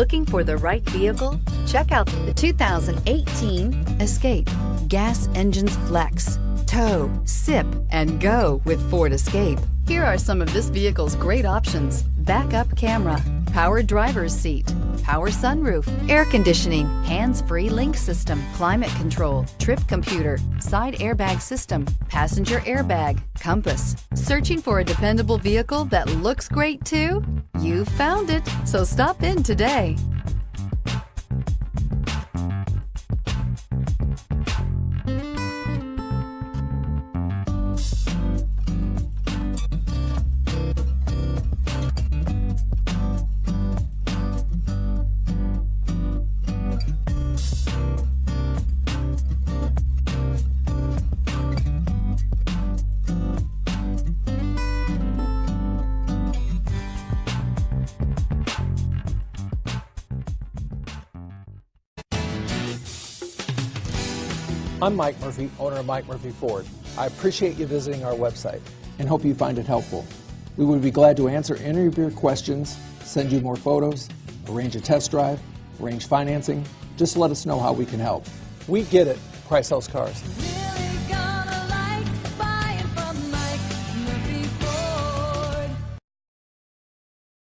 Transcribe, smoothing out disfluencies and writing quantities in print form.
Looking for the right vehicle? Check out the 2018 Escape. Gas engines flex, tow, sip, and go with Ford Escape. Here are some of this vehicle's great options: backup camera, power driver's seat, power sunroof, air conditioning, hands-free link system, climate control, trip computer, side airbag system, passenger airbag, compass. Searching for a dependable vehicle that looks great too? You found it, so stop in today. I'm Mike Murphy, owner of Mike Murphy Ford. I appreciate you visiting our website and hope you find it helpful. We would be glad to answer any of your questions, send you more photos, arrange a test drive, arrange financing. Just let us know how we can help. We get it. Price sells cars.